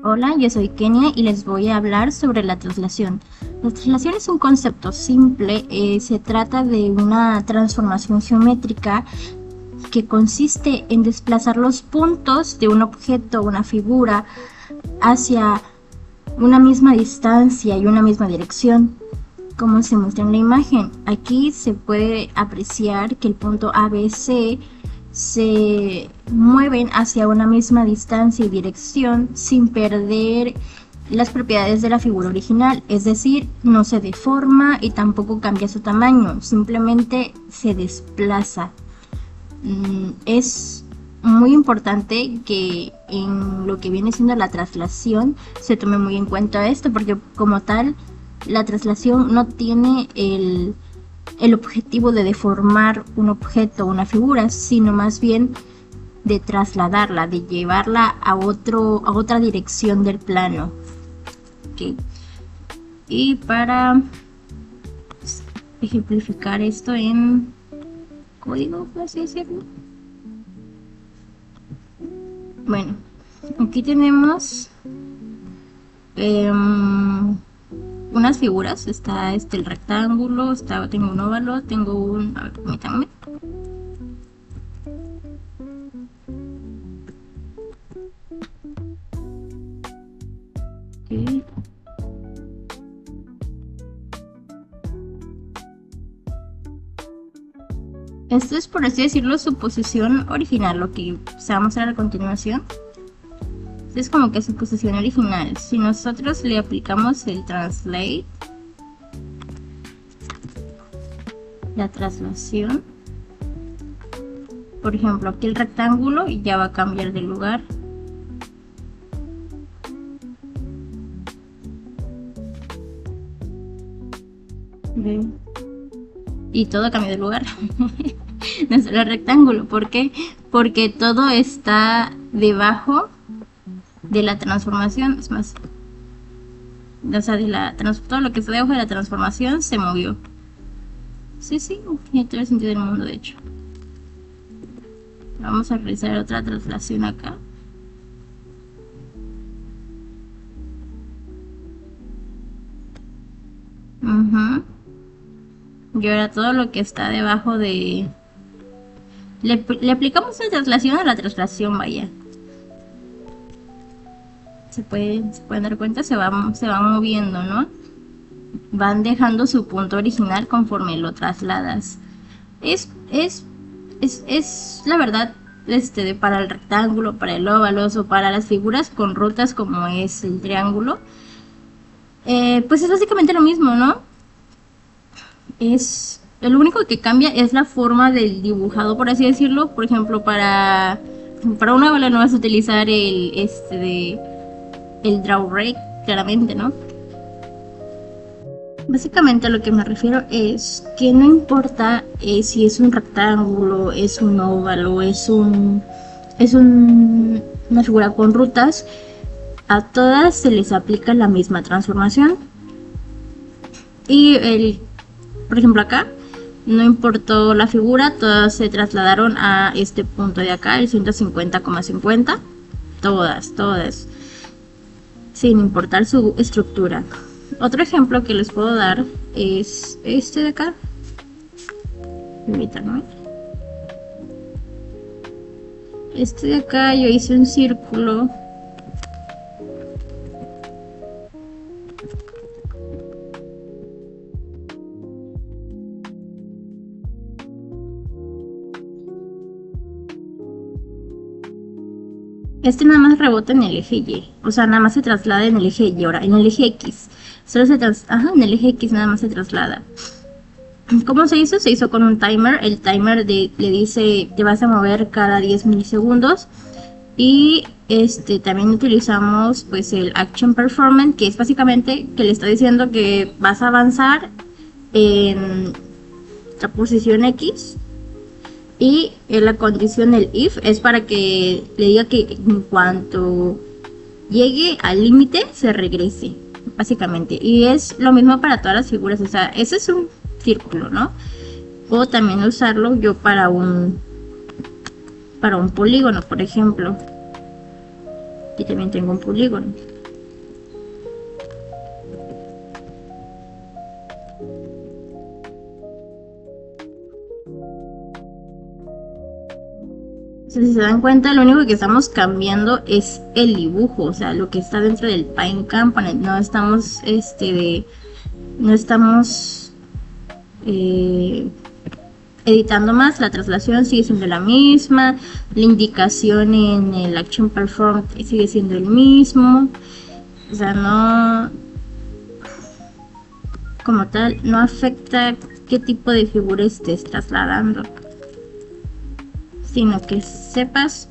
Hola, yo soy Kenia y les voy a hablar sobre la traslación. La traslación es un concepto simple, se trata de una transformación geométrica que consiste en desplazar los puntos de un objeto o una figura hacia una misma distancia y una misma dirección, como se muestra en la imagen. Aquí se puede apreciar que el punto ABC se mueven hacia una misma distancia y dirección sin perder las propiedades de la figura original, es decir, no se deforma y tampoco cambia su tamaño, simplemente se desplaza. Es muy importante que en lo que viene siendo la traslación se tome muy en cuenta esto, porque como tal la traslación no tiene el objetivo de deformar un objeto o una figura, sino más bien de trasladarla, de llevarla a otra dirección del plano. Okay. Y para ejemplificar esto en código, por así decirlo. Bueno, aquí tenemos unas figuras. Está el rectángulo, tengo un óvalo, tengo un... A ver, permítanme. Okay. Esto es, por así decirlo, su posición original, lo que se va a mostrar a continuación. Es como que su posición original. Si nosotros le aplicamos el translate, la traslación, por ejemplo, aquí el rectángulo ya va a cambiar de lugar. ¿Ven? Y todo cambia de lugar. No solo el rectángulo. ¿Por qué? Porque todo está debajo de la transformación. Es más, o sea, todo lo que está debajo de la transformación se movió. Sí, tiene todo el sentido del mundo, de hecho. Vamos a realizar otra traslación acá. Y ahora todo lo que está debajo de... Le aplicamos una traslación a la traslación, vaya. Se pueden dar cuenta, se va moviendo, ¿no? Van dejando su punto original conforme lo trasladas. Es la verdad, para el rectángulo, para el óvalo o para las figuras con rutas como es el triángulo, pues es básicamente lo mismo, ¿no? Lo único que cambia es la forma del dibujado, por así decirlo. Por ejemplo, para una óvalo no vas a utilizar el draw rake, claramente, ¿no? Básicamente a lo que me refiero es que no importa si es un rectángulo, es un óvalo, es una figura con rutas, a todas se les aplica la misma transformación. Y por ejemplo acá, no importó la figura, todas se trasladaron a este punto de acá, el 150,50. Todas, sin importar su estructura. Otro ejemplo que les puedo dar es este de acá. Permítanme. Este de acá yo hice un círculo. Este nada más rebota en el eje Y, o sea, nada más se traslada en el eje Y, ahora en el eje X. En el eje X nada más se traslada. ¿Cómo se hizo? Se hizo con un timer. El timer le dice te vas a mover cada 10 milisegundos. Y también utilizamos pues el action performance, que es básicamente que le está diciendo que vas a avanzar en la posición X. Y la condición del if es para que le diga que en cuanto llegue al límite se regrese, básicamente. Y es lo mismo para todas las figuras, o sea, ese es un círculo, ¿no? Puedo también usarlo yo para un polígono, por ejemplo. Aquí también tengo un polígono. Si se dan cuenta, lo único que estamos cambiando es el dibujo, o sea, lo que está dentro del Paint Component. No estamos, editando más. La traslación sigue siendo la misma, la indicación en el Action Performed sigue siendo el mismo. O sea, no, como tal, no afecta qué tipo de figura estés trasladando, sino que sepas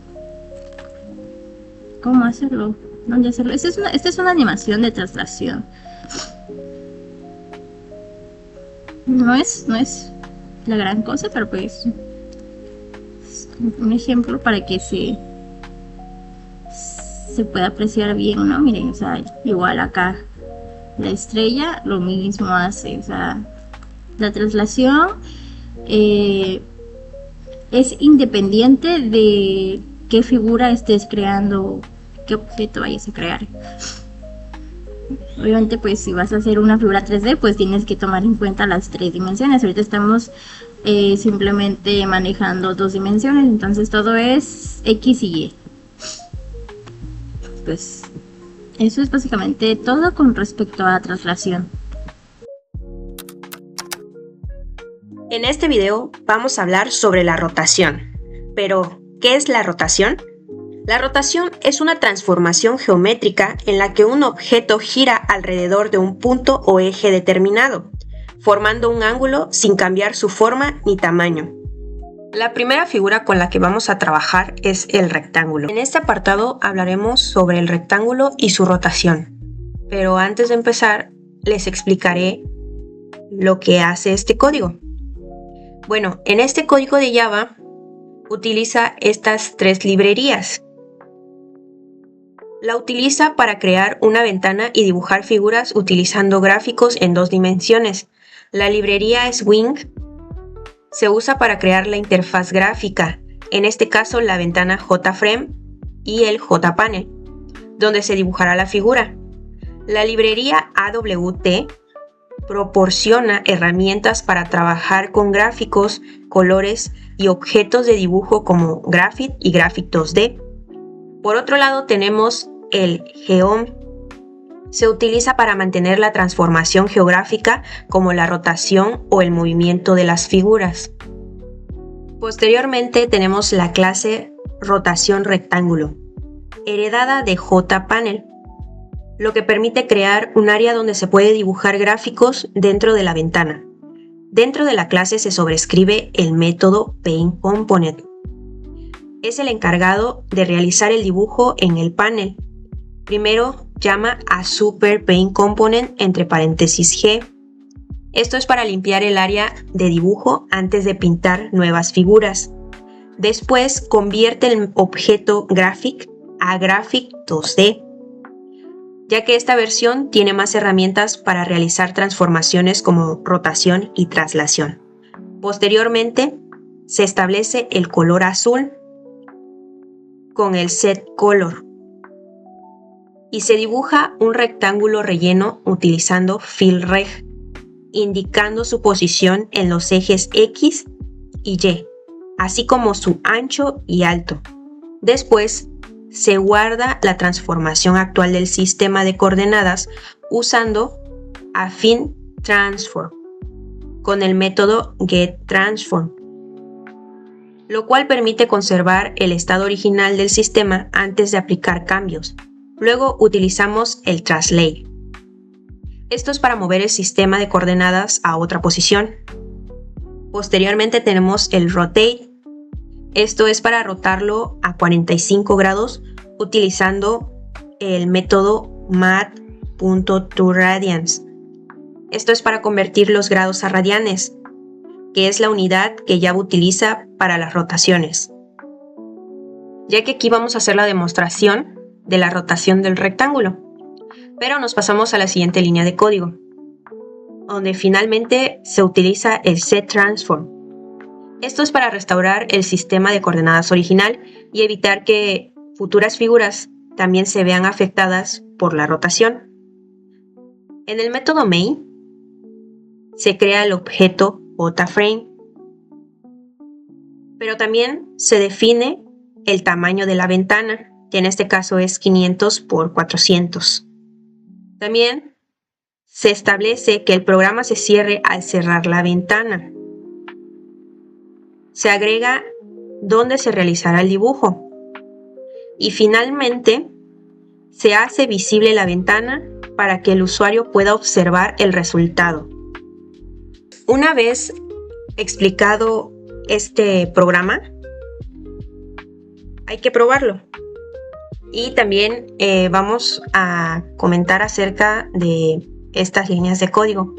cómo hacerlo, dónde hacerlo. Esta es una animación de traslación. No es la gran cosa, pero pues es un ejemplo para que se pueda apreciar bien, ¿no? Miren, o sea, igual acá la estrella lo mismo hace, o sea, la traslación es independiente de qué figura estés creando, qué objeto vayas a crear. Obviamente, pues si vas a hacer una figura 3D, pues tienes que tomar en cuenta las 3 dimensiones. Ahorita estamos simplemente manejando 2 dimensiones, entonces todo es X y Y. Pues eso es básicamente todo con respecto a la traslación. En este video vamos a hablar sobre la rotación. Pero, ¿qué es la rotación? La rotación es una transformación geométrica en la que un objeto gira alrededor de un punto o eje determinado, formando un ángulo sin cambiar su forma ni tamaño. La primera figura con la que vamos a trabajar es el rectángulo. En este apartado hablaremos sobre el rectángulo y su rotación. Pero antes de empezar, les explicaré lo que hace este código. Bueno, en este código de Java utiliza estas 3 librerías. La utiliza para crear una ventana y dibujar figuras utilizando gráficos en 2 dimensiones. La librería Swing se usa para crear la interfaz gráfica, en este caso la ventana JFrame y el JPanel, donde se dibujará la figura. La librería AWT proporciona herramientas para trabajar con gráficos, colores y objetos de dibujo como Graphit y Graphit 2D. Por otro lado tenemos el Geom. Se utiliza para mantener la transformación geográfica como la rotación o el movimiento de las figuras. Posteriormente tenemos la clase rotación rectángulo, heredada de JPanel, lo que permite crear un área donde se puede dibujar gráficos dentro de la ventana. Dentro de la clase se sobrescribe el método PaintComponent. Es el encargado de realizar el dibujo en el panel. Primero llama a Super PaintComponent entre paréntesis G. Esto es para limpiar el área de dibujo antes de pintar nuevas figuras. Después convierte el objeto Graphic a Graphic 2D, ya que esta versión tiene más herramientas para realizar transformaciones como rotación y traslación. Posteriormente, se establece el color azul con el Set Color y se dibuja un rectángulo relleno utilizando FillReg, indicando su posición en los ejes X y Y, así como su ancho y alto. Después, se guarda la transformación actual del sistema de coordenadas usando Affine Transform con el método getTransform, lo cual permite conservar el estado original del sistema antes de aplicar cambios. Luego utilizamos el Translate. Esto es para mover el sistema de coordenadas a otra posición. Posteriormente tenemos el Rotate. Esto es para rotarlo a 45 grados utilizando el método mat.toRadians. Esto es para convertir los grados a radianes, que es la unidad que Java utiliza para las rotaciones. Ya que aquí vamos a hacer la demostración de la rotación del rectángulo, pero nos pasamos a la siguiente línea de código, donde finalmente se utiliza el setTransform. Esto es para restaurar el sistema de coordenadas original y evitar que futuras figuras también se vean afectadas por la rotación. En el método main se crea el objeto JFrame, pero también se define el tamaño de la ventana, que en este caso es 500 por 400. También se establece que el programa se cierre al cerrar la ventana. Se agrega dónde se realizará el dibujo. Y finalmente, se hace visible la ventana para que el usuario pueda observar el resultado. Una vez explicado este programa, hay que probarlo. Y también vamos a comentar acerca de estas líneas de código.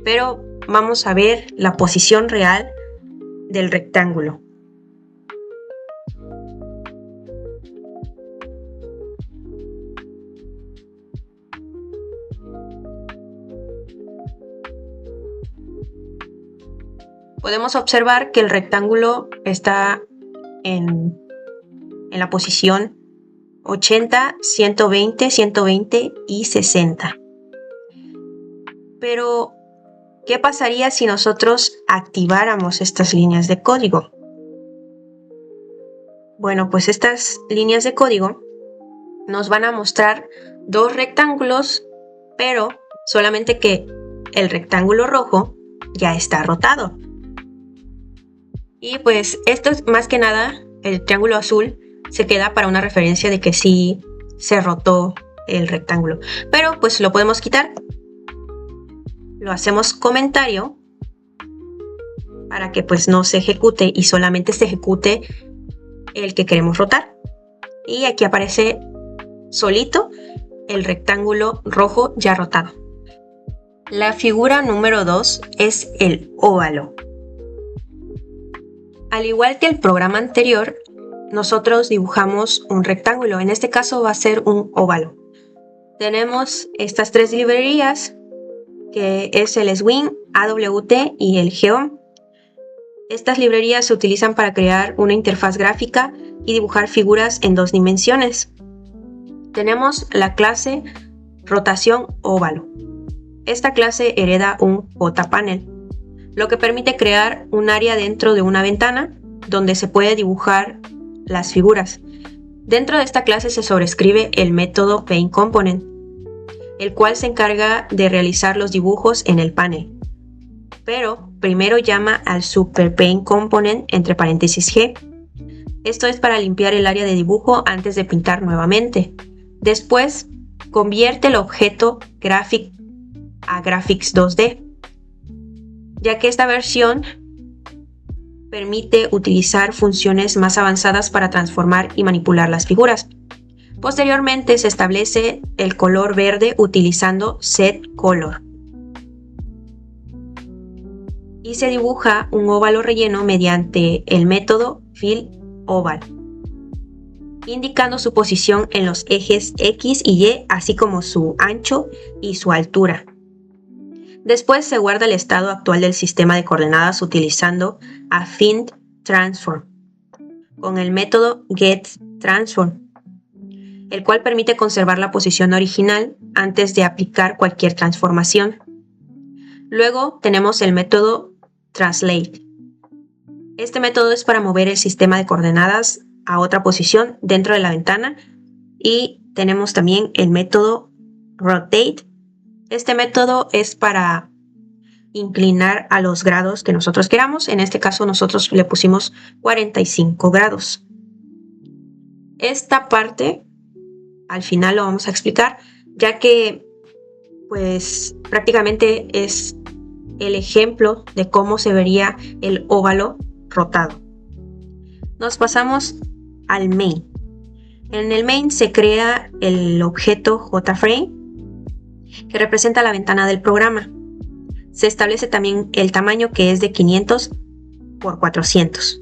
Pero vamos a ver la posición real del rectángulo. Podemos observar que el rectángulo está en la posición 80, 120, 120 y 60. Pero, ¿qué pasaría si nosotros activáramos estas líneas de código? Bueno, pues estas líneas de código nos van a mostrar dos rectángulos, pero solamente que el rectángulo rojo ya está rotado. Y pues esto es más que nada, el triángulo azul se queda para una referencia de que sí se rotó el rectángulo. Pero pues lo podemos quitar. Lo hacemos comentario para que pues no se ejecute y solamente se ejecute el que queremos rotar. Y aquí aparece solito el rectángulo rojo ya rotado. La figura número 2 es el óvalo. Al igual que el programa anterior, nosotros dibujamos un rectángulo. En este caso va a ser un óvalo. Tenemos estas tres librerías, que es el Swing, AWT y el Geom. Estas librerías se utilizan para crear una interfaz gráfica y dibujar figuras en 2 dimensiones. Tenemos la clase rotación óvalo. Esta clase hereda un JPanel, lo que permite crear un área dentro de una ventana donde se puede dibujar las figuras. Dentro de esta clase se sobrescribe el método PaintComponent, el cual se encarga de realizar los dibujos en el panel. Pero primero llama al SuperPaintComponent entre paréntesis G. Esto es para limpiar el área de dibujo antes de pintar nuevamente. Después, convierte el objeto Graphic a Graphics 2D, ya que esta versión permite utilizar funciones más avanzadas para transformar y manipular las figuras. Posteriormente se establece el color verde utilizando setColor. Y se dibuja un óvalo relleno mediante el método FillOval, indicando su posición en los ejes X y Y, así como su ancho y su altura. Después se guarda el estado actual del sistema de coordenadas utilizando AffiniTransform con el método getTransform, el cual permite conservar la posición original antes de aplicar cualquier transformación. Luego tenemos el método Translate. Este método es para mover el sistema de coordenadas a otra posición dentro de la ventana, y tenemos también el método Rotate. Este método es para inclinar a los grados que nosotros queramos. En este caso nosotros le pusimos 45 grados. Esta parte al final lo vamos a explicar, ya que pues prácticamente es el ejemplo de cómo se vería el óvalo rotado. Nos pasamos al main. En el main se crea el objeto JFrame, que representa la ventana del programa. Se establece también el tamaño, que es de 500 por 400.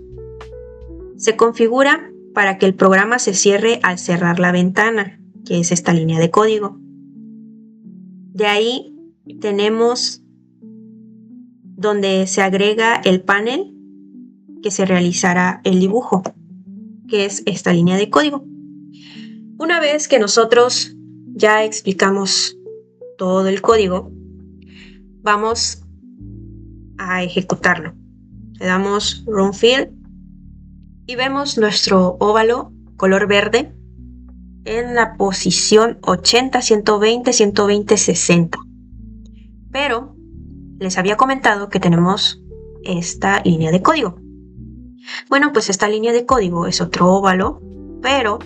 Se configura para que el programa se cierre al cerrar la ventana, que es esta línea de código. De ahí tenemos donde se agrega el panel que se realizará el dibujo, que es esta línea de código. Una vez que nosotros ya explicamos todo el código, vamos a ejecutarlo. Le damos Run Field y vemos nuestro óvalo color verde en la posición 80, 120, 120, 60. Pero les había comentado que tenemos esta línea de código. Bueno, pues esta línea de código es otro óvalo, pero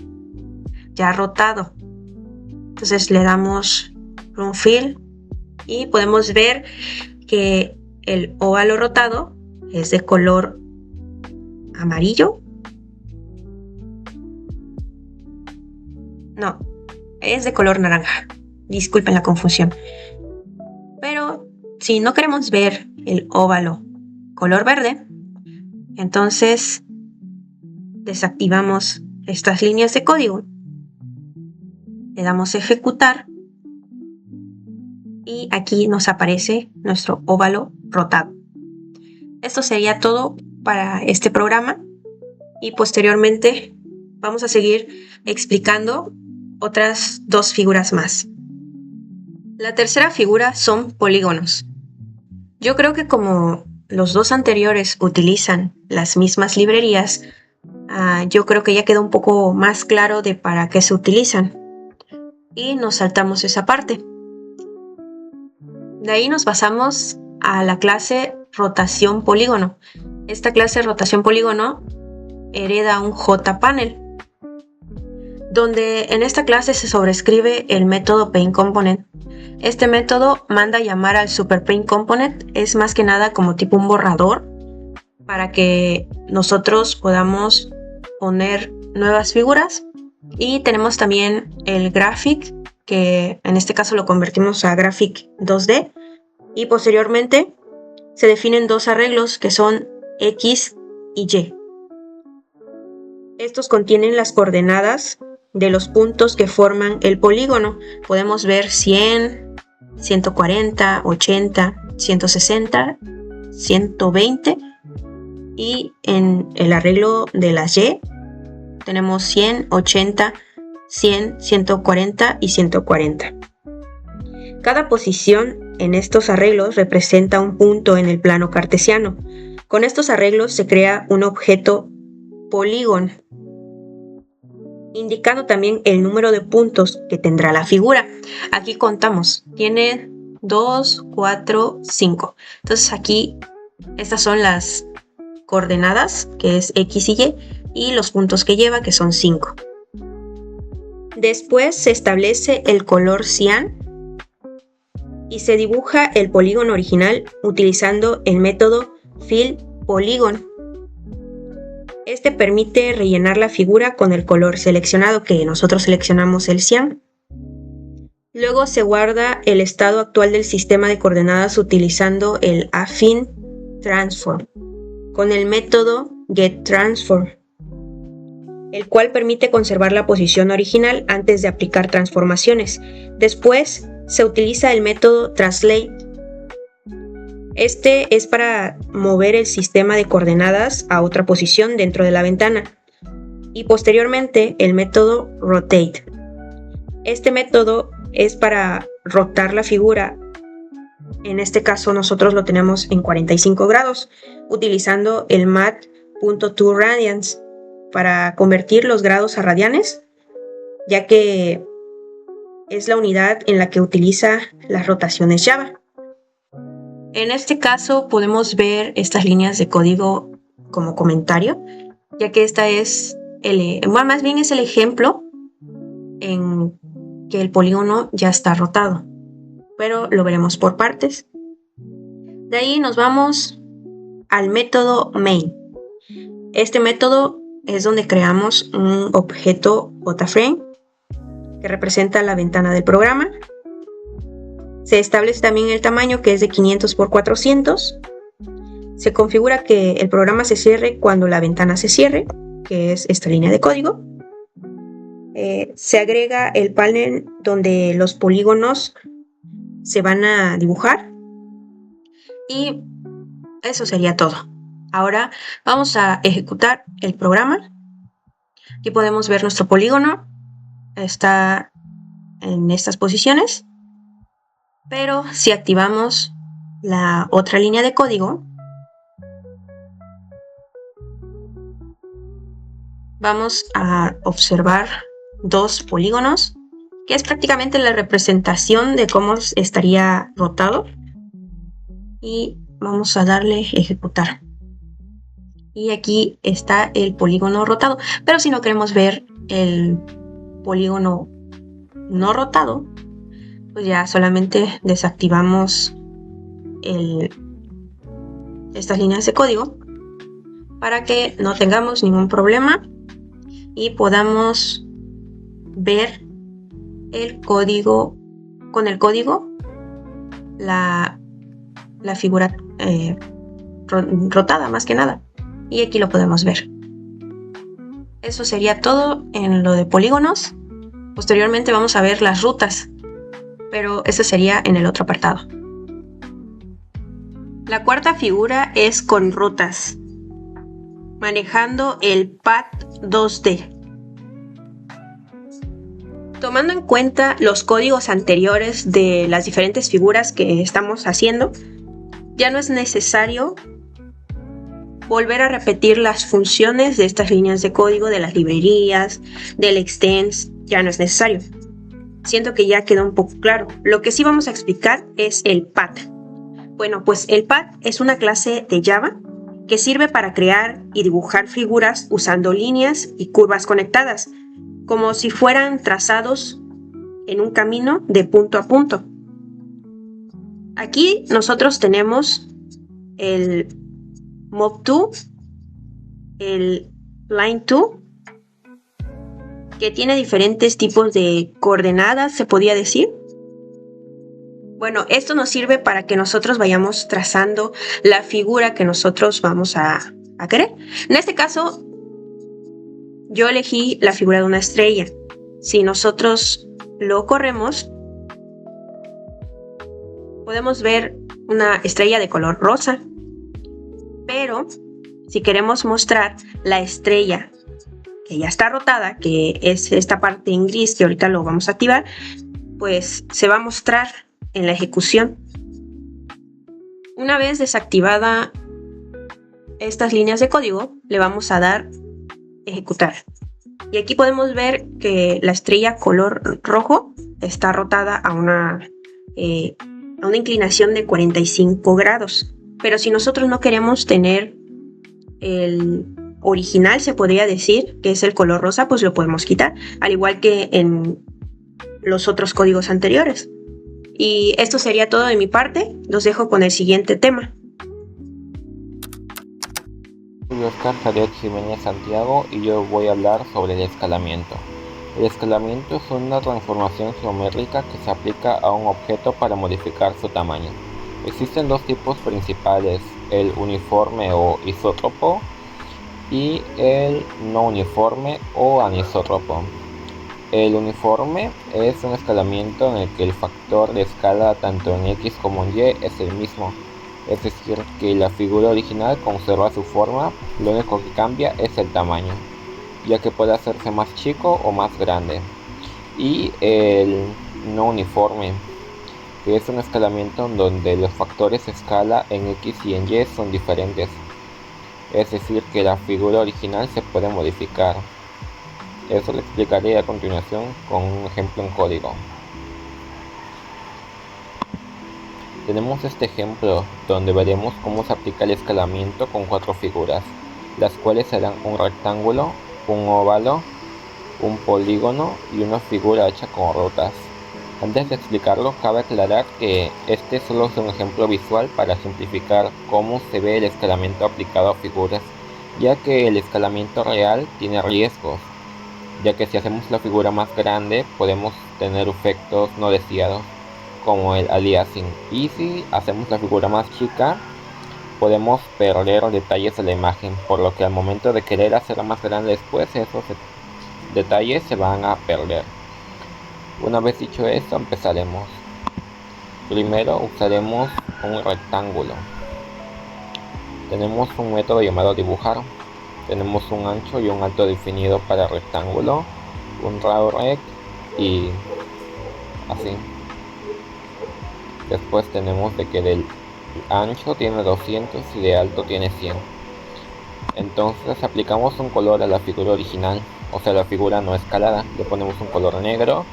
ya rotado. Entonces le damos Run Fill y podemos ver que el óvalo rotado es de color amarillo. No, es de color naranja. Disculpen la confusión. Pero si no queremos ver el óvalo color verde, entonces desactivamos estas líneas de código. Le damos ejecutar y aquí nos aparece nuestro óvalo rotado. Esto sería todo para este programa y posteriormente vamos a seguir explicando otras dos figuras más. La tercera figura son polígonos. Yo creo que como los dos anteriores utilizan las mismas librerías, yo creo que ya quedó un poco más claro de para qué se utilizan. Y nos saltamos esa parte. De ahí nos pasamos a la clase rotación polígono. Esta clase rotación polígono hereda un JPanel, donde en esta clase se sobrescribe el método paintComponent. Este método manda a llamar al SuperPaintComponent, es más que nada como tipo un borrador para que nosotros podamos poner nuevas figuras. Y tenemos también el Graphic, que en este caso lo convertimos a Graphic 2D. Y posteriormente se definen dos arreglos que son X y Y. Estos contienen las coordenadas de los puntos que forman el polígono. Podemos ver 100, 140, 80, 160, 120. Y en el arreglo de las Y tenemos 100, 80, 100, 140 y 140. Cada posición en estos arreglos representa un punto en el plano cartesiano. Con estos arreglos se crea un objeto polígono, indicando también el número de puntos que tendrá la figura. Aquí contamos, tiene 2, 4, 5. Entonces aquí estas son las coordenadas, que es X y Y los puntos que lleva, que son 5. Después se establece el color cian y se dibuja el polígono original utilizando el método Fill Polygon. Este permite rellenar la figura con el color seleccionado, que nosotros seleccionamos el cian. Luego se guarda el estado actual del sistema de coordenadas utilizando el Affine Transform con el método getTransform, el cual permite conservar la posición original antes de aplicar transformaciones. Después se utiliza el método Translate. Este es para mover el sistema de coordenadas a otra posición dentro de la ventana. Y posteriormente el método Rotate. Este método es para rotar la figura. En este caso nosotros lo tenemos en 45 grados, utilizando el mat.toRadians para convertir los grados a radianes, ya que es la unidad en la que utiliza las rotaciones Java. En este caso podemos ver estas líneas de código como comentario, ya que esta es más bien es el ejemplo en que el polígono ya está rotado, pero lo veremos por partes. De ahí nos vamos al método main. Este método es donde creamos un objeto JFrame que representa la ventana del programa. Se establece también el tamaño, que es de 500 por 400. Se configura que el programa se cierre cuando la ventana se cierre, que es esta línea de código. Se agrega el panel donde los polígonos se van a dibujar. Y eso sería todo. Ahora vamos a ejecutar el programa. Aquí podemos ver nuestro polígono. Está en estas posiciones. Pero si activamos la otra línea de código, Vamos a observar dos polígonos, que es prácticamente la representación de cómo estaría rotado. Y vamos a darle ejecutar. Y aquí está el polígono rotado. Pero si no queremos ver el polígono no rotado, pues ya solamente desactivamos estas líneas de código para que no tengamos ningún problema y podamos ver el código, con el código, la figura rotada más que nada. Y aquí lo podemos ver. Eso sería todo en lo de polígonos. Posteriormente vamos a ver las rutas, pero eso sería en el otro apartado. La cuarta figura es con rutas, manejando el pad 2D. Tomando en cuenta los códigos anteriores de las diferentes figuras que estamos haciendo, ya no es necesario volver a repetir las funciones de estas líneas de código, de las librerías, del extends, ya no es necesario. Siento que ya quedó un poco claro. Lo que sí vamos a explicar es el pad. Bueno, pues el pad es una clase de Java que sirve para crear y dibujar figuras usando líneas y curvas conectadas, como si fueran trazados en un camino de punto a punto. Aquí nosotros tenemos el Mob2, el Line2, que tiene diferentes tipos de coordenadas, se podría decir. Bueno, esto nos sirve para que nosotros vayamos trazando la figura que nosotros vamos a querer. En este caso, yo elegí la figura de una estrella. Si nosotros lo corremos, podemos ver una estrella de color rosa. Pero si queremos mostrar la estrella que ya está rotada, que es esta parte en gris que ahorita lo vamos a activar, pues se va a mostrar en la ejecución. Una vez desactivada estas líneas de código, le vamos a dar ejecutar. Y aquí podemos ver que la estrella color rojo está rotada a una inclinación de 45 grados. Pero si nosotros no queremos tener el original, se podría decir, que es el color rosa, pues lo podemos quitar, al igual que en los otros códigos anteriores. Y esto sería todo de mi parte. Los dejo con el siguiente tema. Soy Oscar Javier Jiménez Santiago y yo voy a hablar sobre el escalamiento. El escalamiento es una transformación geométrica que se aplica a un objeto para modificar su tamaño. Existen dos tipos principales, el uniforme o isótropo y el no uniforme o anisótropo. El uniforme es un escalamiento en el que el factor de escala tanto en X como en Y es el mismo, es decir, que la figura original conserva su forma, lo único que cambia es el tamaño, ya que puede hacerse más chico o más grande. Y el no uniforme, que es un escalamiento en donde los factores de escala en X y en Y son diferentes, es decir, que la figura original se puede modificar. Eso lo explicaré a continuación con un ejemplo en código. Tenemos este ejemplo donde veremos cómo se aplica el escalamiento con 4 figuras, las cuales serán un rectángulo, un óvalo, un polígono y una figura hecha con rutas. Antes de explicarlo, cabe aclarar que este solo es un ejemplo visual para simplificar cómo se ve el escalamiento aplicado a figuras, ya que el escalamiento real tiene riesgos, ya que si hacemos la figura más grande podemos tener efectos no deseados como el aliasing, y si hacemos la figura más chica podemos perder detalles de la imagen, por lo que al momento de querer hacerla más grande después esos detalles se van a perder. Una vez dicho esto, empezaremos. Primero usaremos un rectángulo. Tenemos un método llamado dibujar. Tenemos un ancho y un alto definido para el rectángulo, un rawrect y así. Después tenemos de que del ancho tiene 200 y de alto tiene 100. Entonces aplicamos un color a la figura original, o sea, la figura no escalada. Le ponemos un color negro,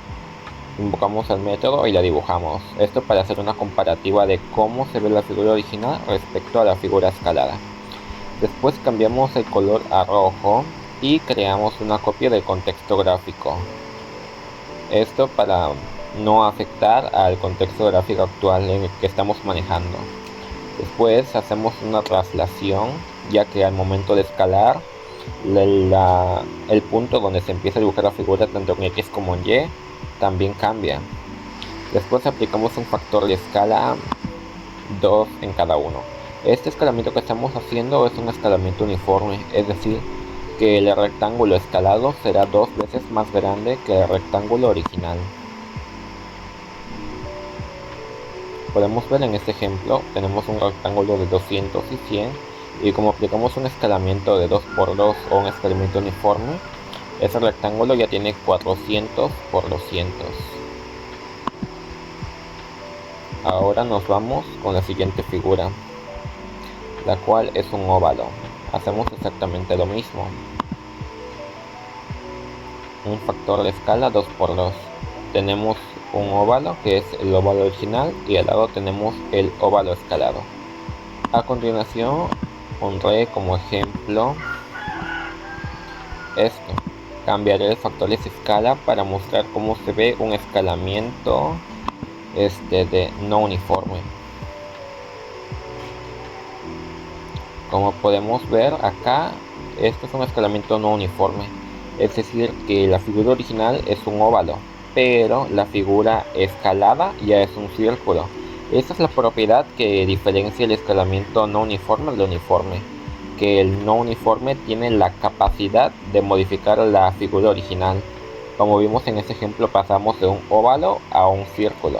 invocamos el método y la dibujamos. Esto para hacer una comparativa de cómo se ve la figura original respecto a la figura escalada. Después cambiamos el color a rojo y creamos una copia del contexto gráfico. Esto para no afectar al contexto gráfico actual en el que estamos manejando. Después hacemos una traslación, ya que al momento de escalar el punto donde se empieza a dibujar la figura tanto en X como en Y también cambia. Después aplicamos un factor de escala 2 en cada uno. Este escalamiento que estamos haciendo es un escalamiento uniforme, es decir, que el rectángulo escalado será 2 veces más grande que el rectángulo original. Podemos ver en este ejemplo, tenemos un rectángulo de 200 y 100, y como aplicamos un escalamiento de 2×2 o un escalamiento uniforme, ese rectángulo ya tiene 400 por 200. Ahora nos vamos con la siguiente figura, la cual es un óvalo. Hacemos exactamente lo mismo. Un factor de escala 2×2. Tenemos un óvalo que es el óvalo original y al lado tenemos el óvalo escalado. A continuación pondré como ejemplo esto. Cambiaré el factor de escala para mostrar cómo se ve un escalamiento de no uniforme. Como podemos ver acá, esto es un escalamiento no uniforme, es decir que la figura original es un óvalo, pero la figura escalada ya es un círculo. Esta es la propiedad que diferencia el escalamiento no uniforme del uniforme, que el no uniforme tiene la capacidad de modificar la figura original. Como vimos en este ejemplo, pasamos de un óvalo a un círculo.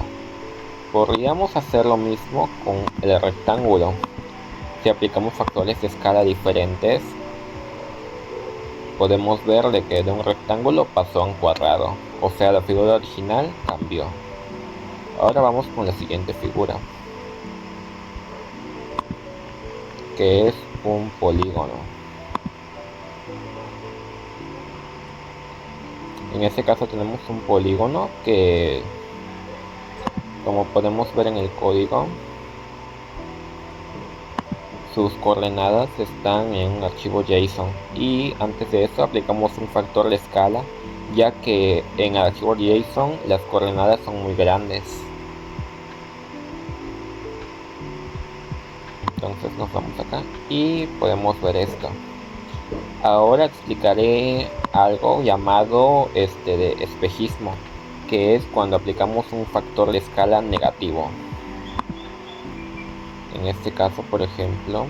Podríamos hacer lo mismo con el rectángulo. Si aplicamos factores de escala diferentes, podemos ver de que de un rectángulo pasó a un cuadrado, o sea, la figura original cambió. Ahora vamos con la siguiente figura, que es un polígono. En este caso tenemos un polígono que, como podemos ver en el código, sus coordenadas están en un archivo JSON, y antes de eso aplicamos un factor de escala, ya que en el archivo JSON las coordenadas son muy grandes. Entonces nos vamos acá y podemos ver esto. Ahora explicaré algo llamado de espejismo, que es cuando aplicamos un factor de escala negativo. En este caso, por ejemplo,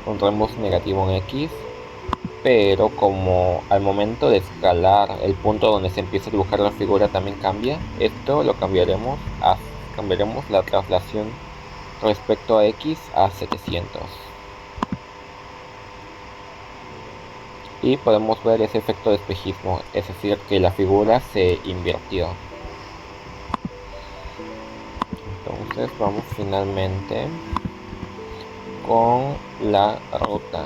pondremos negativo en X, pero como al momento de escalar el punto donde se empieza a dibujar la figura también cambia, esto lo cambiaremos la traslación respecto a X a 700. Y podemos ver ese efecto de espejismo, es decir, que la figura se invirtió. Entonces vamos finalmente con la ruta,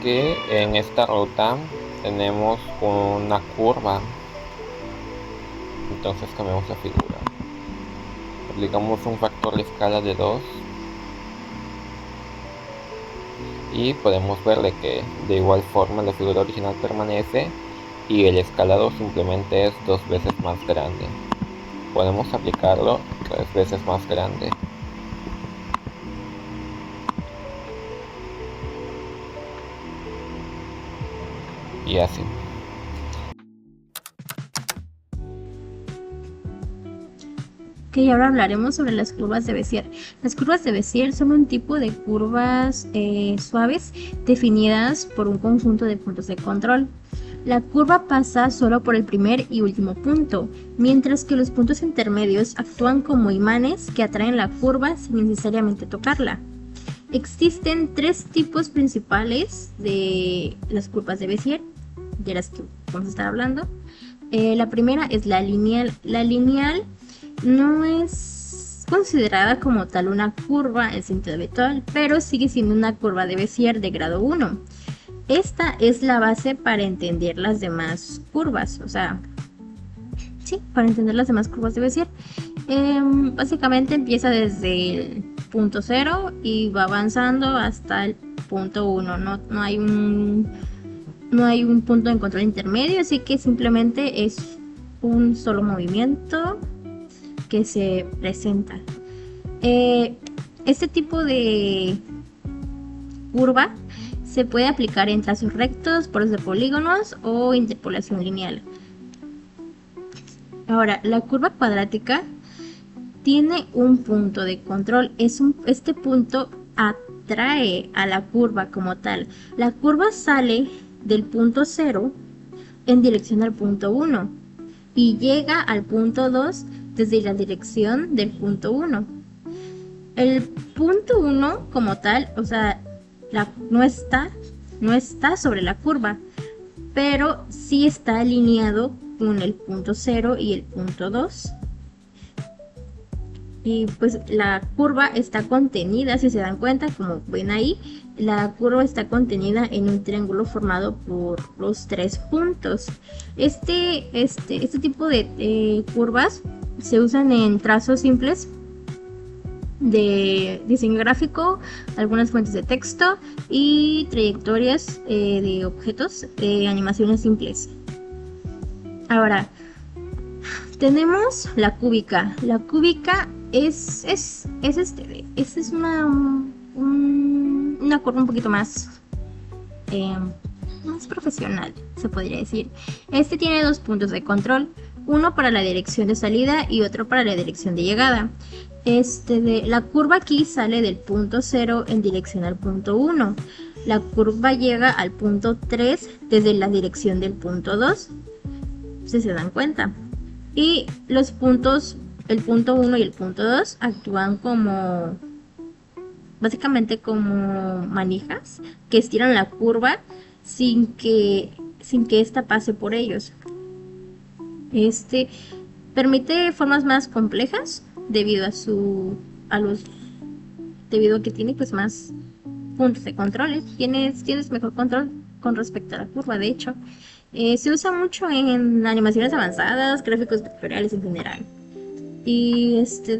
que en esta ruta tenemos una curva. Entonces cambiamos la figura, aplicamos un factor de escala de 2 y podemos ver de que de igual forma la figura original permanece y el escalado simplemente es 2 veces más grande. Podemos aplicarlo 3 veces más grande. Y así. Ok, ahora hablaremos sobre las curvas de Bézier. Las curvas de Bézier son un tipo de curvas suaves definidas por un conjunto de puntos de control. La curva pasa solo por el primer y último punto, mientras que los puntos intermedios actúan como imanes que atraen la curva sin necesariamente tocarla. Existen 3 tipos principales de las curvas de Bézier, de las que vamos a estar hablando. La primera es la lineal. La lineal no es considerada como tal una curva en sentido habitual, pero sigue siendo una curva de Bézier de grado 1. Esta es la base para entender las demás curvas, o sea, sí, para entender las demás curvas de Bézier. Básicamente empieza desde el punto 0 y va avanzando hasta el punto 1. No hay un punto de control intermedio, así que simplemente es un solo movimiento que se presenta. Este tipo de curva se puede aplicar en trazos rectos, poros de polígonos o interpolación lineal. Ahora, la curva cuadrática tiene un punto de control. Este punto atrae a la curva como tal. La curva sale del punto 0 en dirección al punto 1 y llega al punto 2 desde la dirección del punto 1. El punto 1 como tal, o sea, no está sobre la curva, pero sí está alineado con el punto 0 y el punto 2. Y pues la curva está contenida, si se dan cuenta, como ven ahí, la curva está contenida en un triángulo formado por los 3 puntos. Este tipo de curvas se usan en trazos simples de diseño gráfico, algunas fuentes de texto y trayectorias de objetos, animaciones simples. Ahora, tenemos la cúbica. La cúbica es una curva un poquito más profesional, se podría decir. Este tiene 2 puntos de control, uno para la dirección de salida y otro para la dirección de llegada. La curva aquí sale del punto 0 en dirección al punto 1. La curva llega al punto 3 desde la dirección del punto 2, si se dan cuenta. Y los puntos, el punto 1 y el punto 2, actúan básicamente como manijas que estiran la curva sin que ésta pase por ellos. Permite formas más complejas debido a que tiene pues más puntos de control. Tienes mejor control con respecto a la curva. De hecho, se usa mucho en animaciones avanzadas, gráficos vectoriales en general. Y esto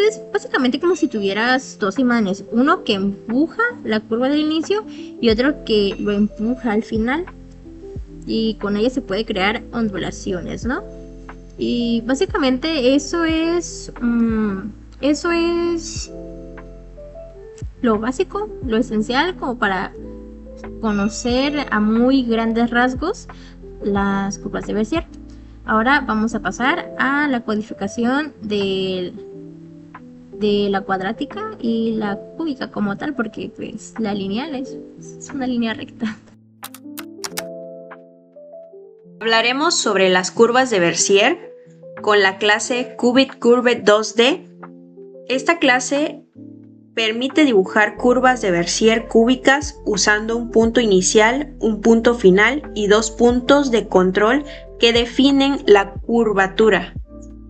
es básicamente como si tuvieras 2 imanes, uno que empuja la curva del inicio y otro que lo empuja al final, y con ella se puede crear ondulaciones, ¿no? Y básicamente eso es lo básico, lo esencial como para conocer a muy grandes rasgos las curvas de Bézier. Ahora vamos a pasar a la codificación de la cuadrática y la cúbica como tal, porque pues la lineal es una línea recta. Hablaremos sobre las curvas de Bézier con la clase Qubit Curve 2D. Esta clase permite dibujar curvas de Bézier cúbicas usando un punto inicial, un punto final y 2 puntos de control que definen la curvatura.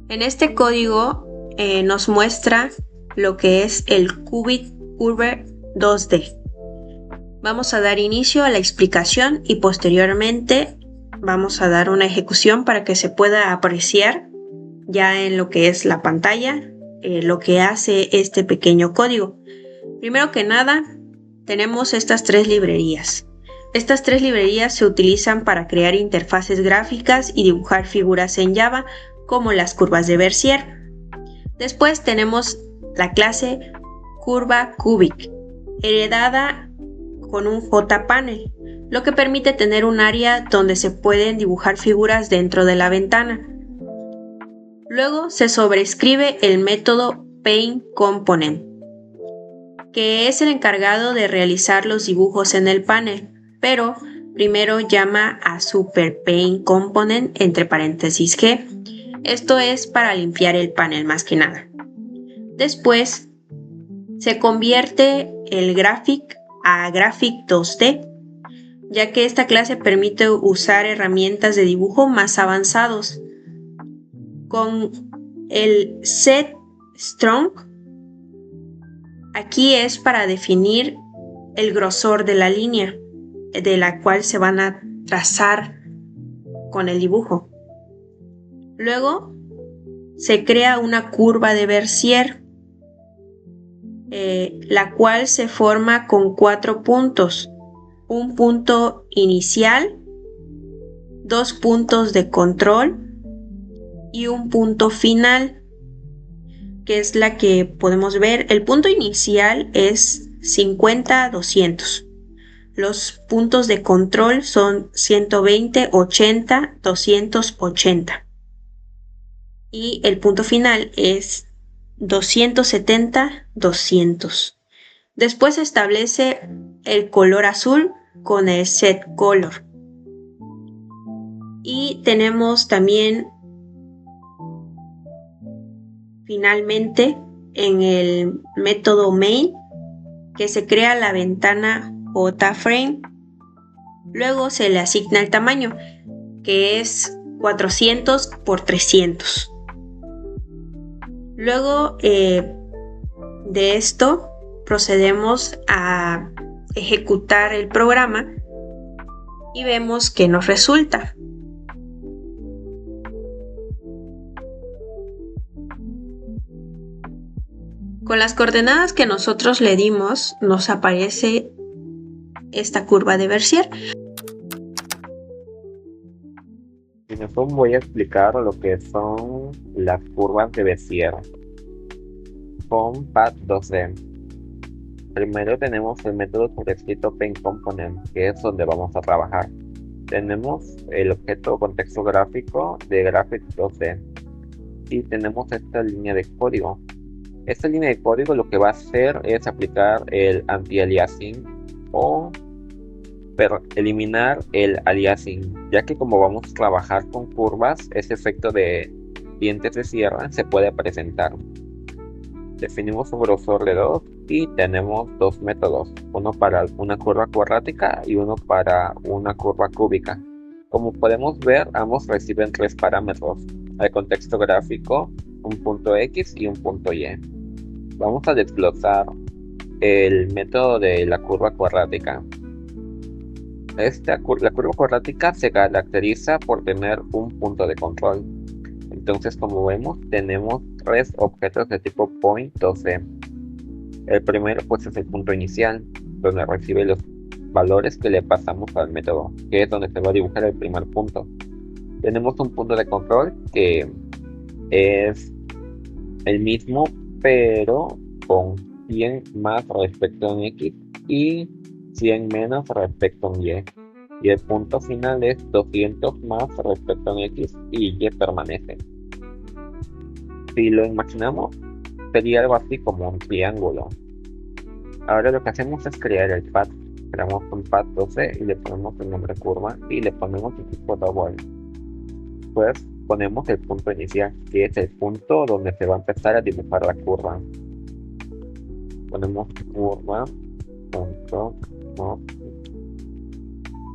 En este código nos muestra lo que es el Qubit Curve 2D. Vamos a dar inicio a la explicación y posteriormente vamos a dar una ejecución para que se pueda apreciar ya en lo que es la pantalla lo que hace este pequeño código. Primero que nada, tenemos estas 3 librerías. Estas 3 librerías se utilizan para crear interfaces gráficas y dibujar figuras en Java, como las curvas de Bézier. Después tenemos la clase curva cubic, heredada con un JPanel, lo que permite tener un área donde se pueden dibujar figuras dentro de la ventana. Luego se sobrescribe el método paintComponent, que es el encargado de realizar los dibujos en el panel, pero primero llama a superpaintComponent entre paréntesis G. Esto es para limpiar el panel más que nada. Después se convierte el graphic a graphic 2D, ya que esta clase permite usar herramientas de dibujo más avanzados. Con el set strong. Aquí es para definir el grosor de la línea de la cual se van a trazar con el dibujo. Luego se crea una curva de Bézier, la cual se forma con 4 puntos. Un punto inicial, 2 puntos de control y un punto final, que es la que podemos ver. El punto inicial es 50, 200. Los puntos de control son 120, 80, 280. Y el punto final es 270, 200. Después se establece el color azul con el set color. Y tenemos también finalmente en el método main que se crea la ventana JFrame. Luego se le asigna el tamaño, que es 400 por 300. Luego de esto procedemos a ejecutar el programa y vemos que nos resulta. Con las coordenadas que nosotros le dimos, nos aparece esta curva de Bézier. En eso voy a explicar lo que son las curvas de Bézier con Pad 2D. Primero tenemos el método sobrescrito PaintComponent, que es donde vamos a trabajar. Tenemos el objeto contexto gráfico de Graphics 2D y tenemos esta línea de código. Esta línea de código lo que va a hacer es aplicar el anti-aliasing o eliminar el aliasing, ya que como vamos a trabajar con curvas, ese efecto de dientes de sierra se puede presentar. Definimos un grosor de 2 y tenemos dos métodos, uno para una curva cuadrática y uno para una curva cúbica. Como podemos ver, ambos reciben 3 parámetros, el contexto gráfico, un punto X y un punto Y. Vamos a desglosar el método de la curva cuadrática. La curva cuadrática se caracteriza por tener un punto de control. Entonces, como vemos, tenemos 3 objetos de tipo point 2D. El primero pues es el punto inicial, donde recibe los valores que le pasamos al método, que es donde se va a dibujar el primer punto. Tenemos un punto de control que es el mismo, pero con 100 más respecto a un X y 100 menos respecto a un Y. Y el punto final es 200 más respecto a un X y Y permanece. Si lo imaginamos, sería algo así como un triángulo. Ahora lo que hacemos es crear el pad. Creamos un pad 12 y le ponemos el nombre curva y le ponemos el tipo double. Pues ponemos el punto inicial, que es el punto donde se va a empezar a dibujar la curva. Ponemos curva, punto, no.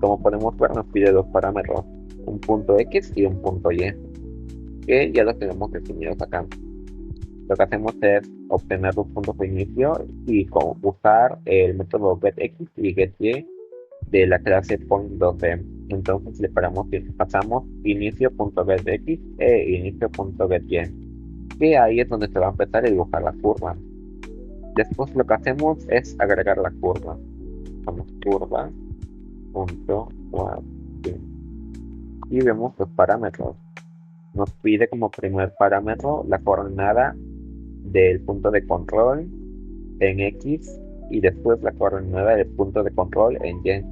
Como podemos ver, nos pide 2 parámetros, un punto X y un punto Y, que ya los tenemos definidos acá. Lo que hacemos es obtener los puntos de inicio y usar el método getX y getY de la clase point2D. Entonces le pasamos inicio.getX e inicio.getY, que ahí es donde se va a empezar a dibujar la curva. Después lo que hacemos es agregar la curva. Vamos curva punto y vemos los parámetros. Nos pide como primer parámetro la coordenada del punto de control en X y después la coordenada del punto de control en Y.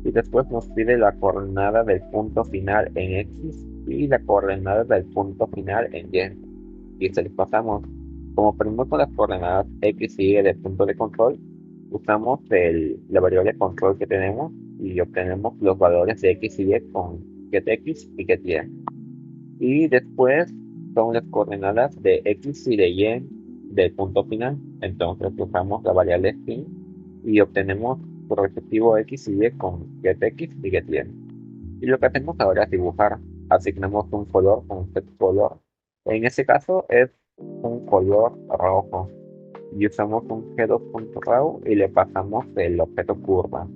Y después nos pide la coordenada del punto final en X y la coordenada del punto final en Y. Y se les pasamos. Como primero con las coordenadas X y Y del punto de control, usamos la variable control que tenemos y obtenemos los valores de X y Y con getX y getY. Y después son las coordenadas de X y de Y del punto final. Entonces usamos la variable fin y obtenemos su respectivo X y Y con getX y getY. Y lo que hacemos ahora es dibujar. Asignamos un color con set color. En este caso es un color rojo y usamos un G2.RAW y le pasamos el objeto curva.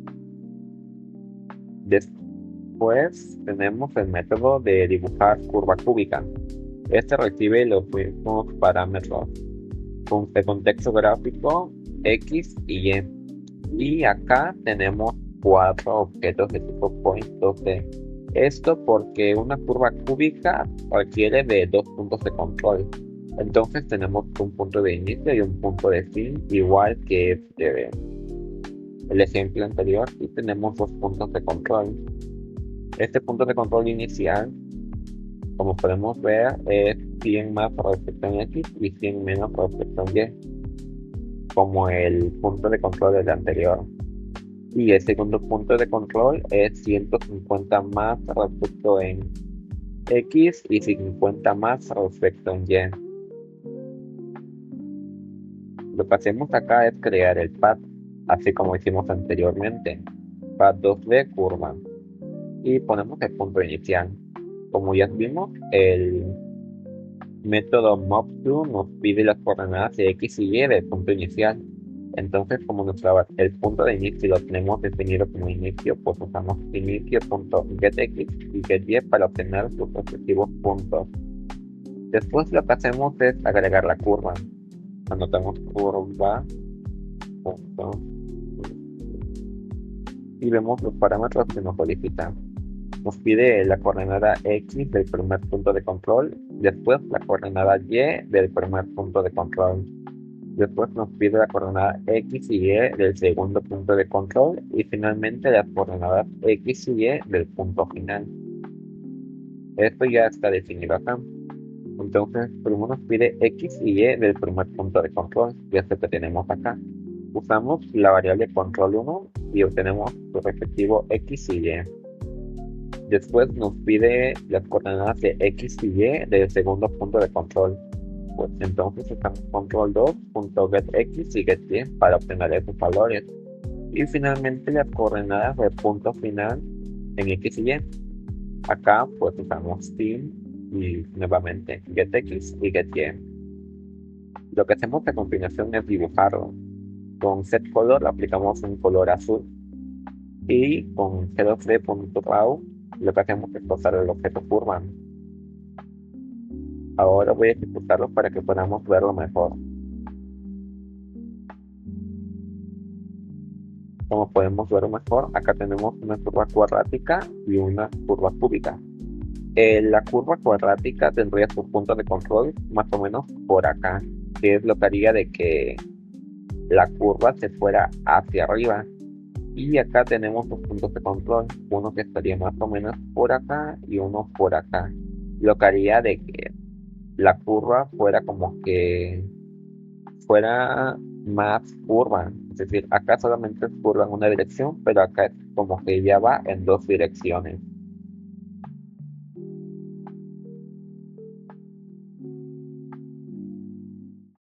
Después tenemos el método de dibujar curva cúbica. Este recibe los mismos parámetros de contexto gráfico X y Y. Y acá tenemos 4 objetos de tipo point 2D. Esto porque una curva cúbica requiere de 2 puntos de control. Entonces tenemos un punto de inicio y un punto de fin, igual que el ejemplo anterior, y tenemos 2 puntos de control. Este punto de control inicial, como podemos ver, es 100 más respecto a X y 100 menos respecto a Y, como el punto de control del anterior. Y el segundo punto de control es 150 más respecto en X y 50 más respecto en Y. Lo que hacemos acá es crear el pad, así como hicimos anteriormente, pad 2D curva, y ponemos el punto inicial. Como ya vimos, el método mob2 nos pide las coordenadas de X y Y del punto inicial. Entonces, como el punto de inicio lo tenemos definido como inicio, pues usamos inicio.getX y getY para obtener sus respectivos puntos. Después lo que hacemos es agregar la curva. Anotamos curva punto, y vemos los parámetros que nos solicitan. Nos pide la coordenada X del primer punto de control, después la coordenada Y del primer punto de control. Después nos pide la coordenada X y Y del segundo punto de control y finalmente las coordenadas X y Y del punto final. Esto ya está definido acá. Entonces, primero nos pide X y Y del primer punto de control, y es lo que tenemos acá. Usamos la variable control 1 y obtenemos su respectivo X y Y. Después nos pide las coordenadas de X y Y del segundo punto de control. Pues entonces usamos control2.getX y getY para obtener esos valores. Y finalmente las coordenadas del punto final en X y Y. Acá pues usamos sim y nuevamente getX y getY. Lo que hacemos a continuación es dibujarlo. Con setColor aplicamos un color azul y con G2D.RAW lo que hacemos es pasar el objeto curva. Ahora voy a ejecutarlo para que podamos verlo mejor. Como podemos ver mejor, acá tenemos una curva cuadrática y una curva cúbica. La curva cuadrática tendría su punto de control más o menos por acá, que es lo que haría de que la curva se fuera hacia arriba. Y acá tenemos dos puntos de control, uno que estaría más o menos por acá y uno por acá. Lo que haría de que la curva fuera como que fuera más curva, es decir, acá solamente es curva en una dirección, pero acá es como que ya va en dos direcciones.